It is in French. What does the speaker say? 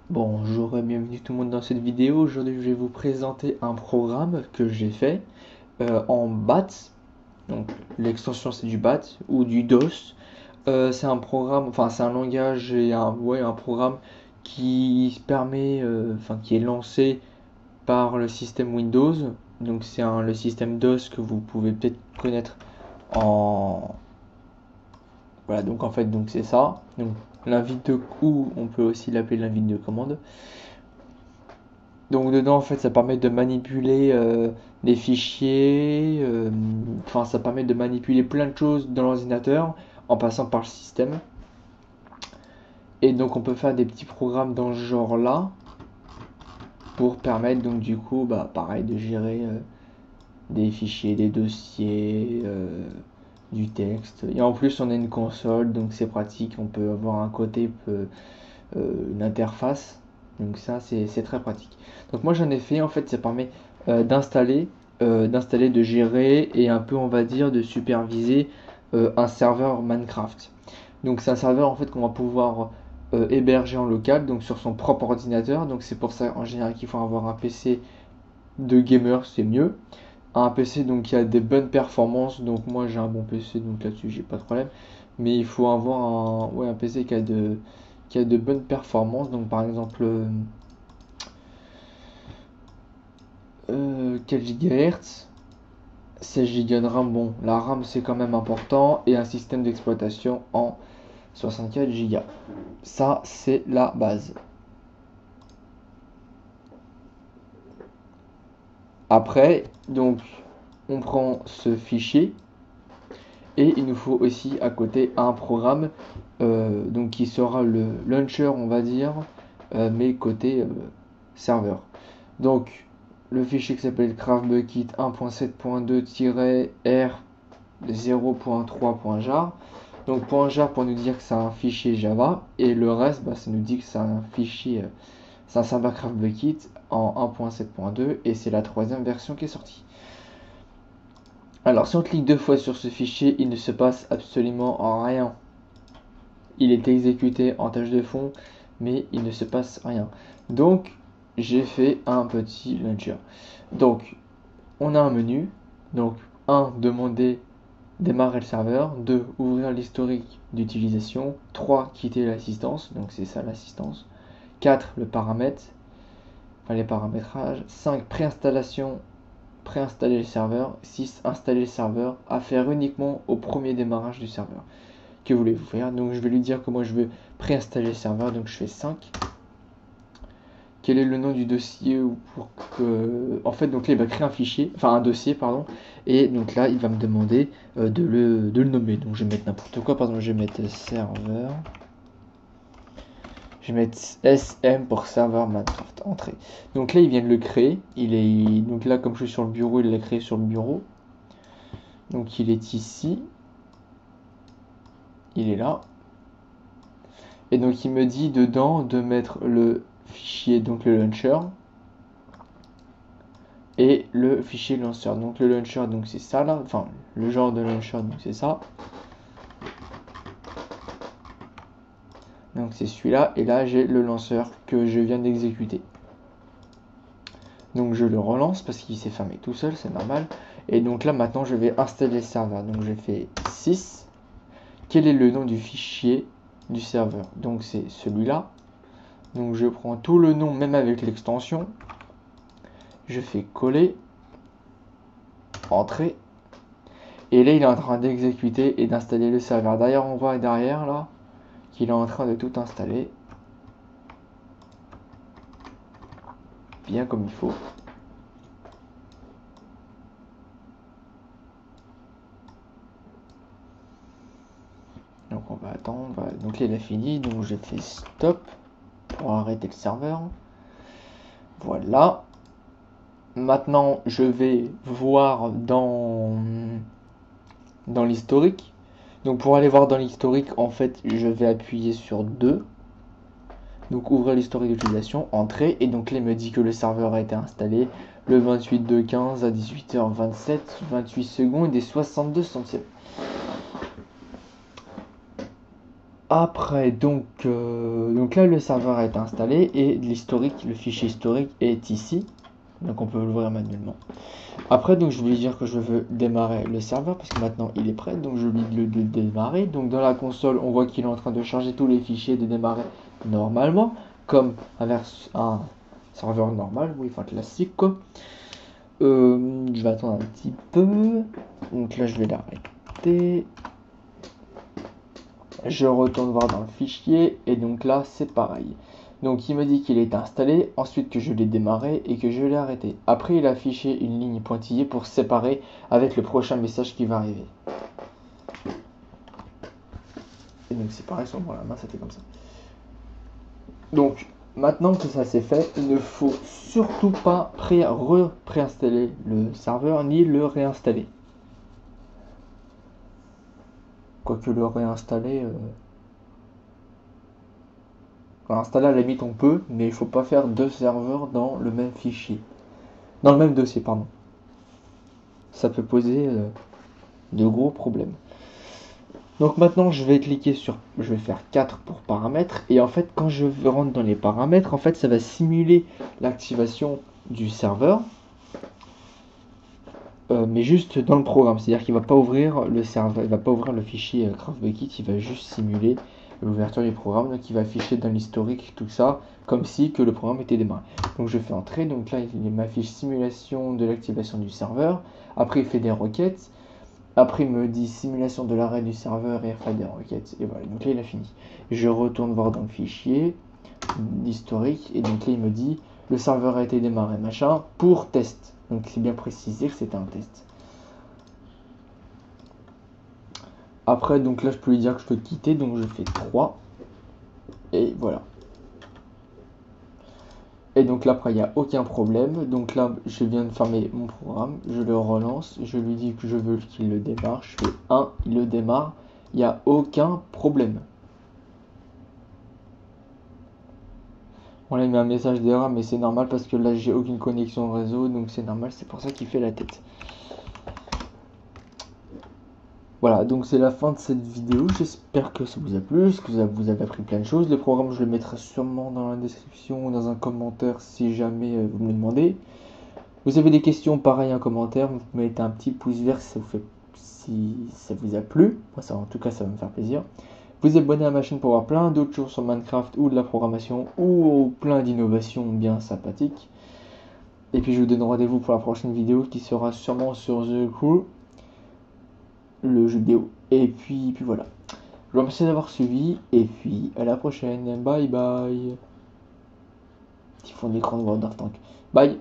Bonjour et bienvenue tout le monde dans cette vidéo. Aujourd'hui, je vais vous présenter un programme que j'ai fait en BAT. Donc, l'extension c'est du BAT ou du DOS. C'est un programme, enfin c'est un langage et un programme qui permet, qui est lancé par le système Windows. Donc c'est le système DOS que vous pouvez peut-être connaître en, voilà. Donc en fait donc c'est ça. Donc l'invite de ou on peut aussi l'appeler l'invite de commande. Donc dedans, en fait, ça permet de manipuler des fichiers, ça permet de manipuler plein de choses dans l'ordinateur en passant par le système. Et donc on peut faire des petits programmes dans ce genre-là pour permettre donc du coup, pareil, de gérer des fichiers, des dossiers, du texte. Et en plus, on a une console, donc c'est pratique. On peut avoir un côté, une interface. Donc ça, c'est très pratique. Donc moi, j'en ai fait, en fait, ça permet d'installer, de gérer et un peu, on va dire, de superviser un serveur Minecraft. Donc c'est un serveur, en fait, qu'on va pouvoir héberger en local, donc sur son propre ordinateur. Donc c'est pour ça, en général, qu'il faut avoir un PC de gamer, c'est mieux. Un PC donc qui a des bonnes performances, donc moi j'ai un bon PC, donc là-dessus j'ai pas de problème. Mais il faut avoir un PC qui a de bonnes performances, donc par exemple quel gigahertz, 16 Go de RAM. Bon, la RAM c'est quand même important, et un système d'exploitation en 64 Go. Ça c'est la base. Après, donc on prend ce fichier. Et il nous faut aussi à côté un programme donc qui sera le launcher, on va dire, mais côté serveur. Donc le fichier qui s'appelle CraftBukkit 1.7.2-R 0.3.jar. Donc .jar pour nous dire que c'est un fichier Java, et le reste, ça nous dit que c'est un fichier, c'est un serveur CraftBukkit en 1.7.2, et c'est la troisième version qui est sortie. Alors si on clique deux fois sur ce fichier, il ne se passe absolument rien. Il est exécuté en tâche de fond, mais il ne se passe rien. Donc j'ai fait un petit launcher. Donc on a un menu. Donc 1, demander démarrer le serveur. 2, ouvrir l'historique d'utilisation. 3, quitter l'assistance. Donc c'est ça l'assistance. 4, le paramètre, les paramétrages. 5, préinstallation, préinstaller le serveur. 6, installer le serveur, à faire uniquement au premier démarrage du serveur. Que voulez-vous faire? Donc je vais lui dire que moi je veux préinstaller le serveur, donc je fais 5. Quel est le nom du dossier, ou pour que... En fait, donc là il va créer un fichier, enfin un dossier, pardon, et donc là il va me demander de le nommer. Donc je vais mettre n'importe quoi, par exemple je vais mettre serveur. Je vais mettre SM pour serveur Minecraft, entrée. Donc là il vient de le créer, donc là comme je suis sur le bureau, il l'a créé sur le bureau. Donc il est ici. Il est là. Et donc il me dit dedans de mettre le fichier, donc le launcher, et le fichier lanceur. Donc le launcher, donc c'est ça là, enfin le genre de launcher, donc c'est ça. Donc c'est celui-là, et là j'ai le lanceur que je viens d'exécuter. Donc je le relance parce qu'il s'est fermé tout seul, c'est normal. Et donc là maintenant je vais installer le serveur. Donc je fais 6. Quel est le nom du fichier du serveur? Donc c'est celui-là. Donc je prends tout le nom, même avec l'extension. Je fais coller, entrée. Et là il est en train d'exécuter et d'installer le serveur. D'ailleurs on voit derrière là qu'il est en train de tout installer. Bien comme il faut. Donc on va attendre. Donc là il a fini. Donc je fais stop pour arrêter le serveur. Voilà. Maintenant je vais voir dans l'historique. Donc pour aller voir dans l'historique, en fait je vais appuyer sur 2. Donc ouvrir l'historique d'utilisation, entrée, et donc là il me dit que le serveur a été installé le 28/2/15 à 18h27, 28 secondes et 62 centièmes. Après, donc là, le serveur est installé et l'historique, le fichier historique est ici. Donc on peut l'ouvrir manuellement. Après, donc je vais lui dire que je veux démarrer le serveur parce que maintenant il est prêt. Donc je lui dis de démarrer. Donc dans la console, on voit qu'il est en train de charger tous les fichiers, de démarrer normalement, comme un serveur normal, oui, enfin classique quoi. Je vais attendre un petit peu. Donc là, je vais l'arrêter. Je retourne voir dans le fichier et donc là, c'est pareil. Donc il me dit qu'il est installé, ensuite que je l'ai démarré et que je l'ai arrêté. Après il a affiché une ligne pointillée pour séparer avec le prochain message qui va arriver. Et donc c'est pareil sur la main, c'était comme ça. Donc maintenant que ça c'est fait, il ne faut surtout pas préinstaller le serveur ni le réinstaller. Quoique le réinstaller... installer à la limite on peut, mais il ne faut pas faire deux serveurs dans le même fichier. Dans le même dossier, pardon. Ça peut poser de gros problèmes. Donc maintenant je vais cliquer sur, je vais faire 4 pour paramètres, et en fait quand je rentre dans les paramètres, en fait ça va simuler l'activation du serveur, mais juste dans le programme, c'est-à-dire qu'il ne va pas ouvrir le serveur, il va pas ouvrir le fichier CraftBukkit, il va juste simuler l'ouverture du programme, donc il va afficher dans l'historique tout ça, comme si que le programme était démarré. Donc je fais entrer, donc là il m'affiche simulation de l'activation du serveur, après il fait des requêtes, après il me dit simulation de l'arrêt du serveur et il fait des requêtes, et voilà, donc là il a fini. Je retourne voir dans le fichier, l'historique, et donc là il me dit le serveur a été démarré, machin, pour test. Donc c'est bien précisé que c'était un test. Après, donc là, je peux lui dire que je veux quitter, donc je fais 3. Et voilà. Et donc là, après, il n'y a aucun problème. Donc là, je viens de fermer mon programme, je le relance, je lui dis que je veux qu'il le démarre. Je fais 1, il le démarre, il n'y a aucun problème. On a mis un message d'erreur, mais c'est normal parce que là, j'ai aucune connexion au réseau, donc c'est normal, c'est pour ça qu'il fait la tête. Voilà, donc c'est la fin de cette vidéo, j'espère que ça vous a plu, que vous avez appris plein de choses. Le programme, je le mettrai sûrement dans la description ou dans un commentaire si jamais vous me le demandez. Vous avez des questions, pareil, en commentaire, vous mettez un petit pouce vert si ça vous a plu. Moi, ça, en tout cas, ça va me faire plaisir. Vous abonnez à ma chaîne pour voir plein d'autres choses sur Minecraft ou de la programmation ou plein d'innovations bien sympathiques. Et puis je vous donne rendez-vous pour la prochaine vidéo qui sera sûrement sur The Crew, le jeu vidéo. Et puis voilà. Je vous remercie d'avoir suivi et puis à la prochaine. Bye bye. Petit fond d'écran de World of Tanks. Bye.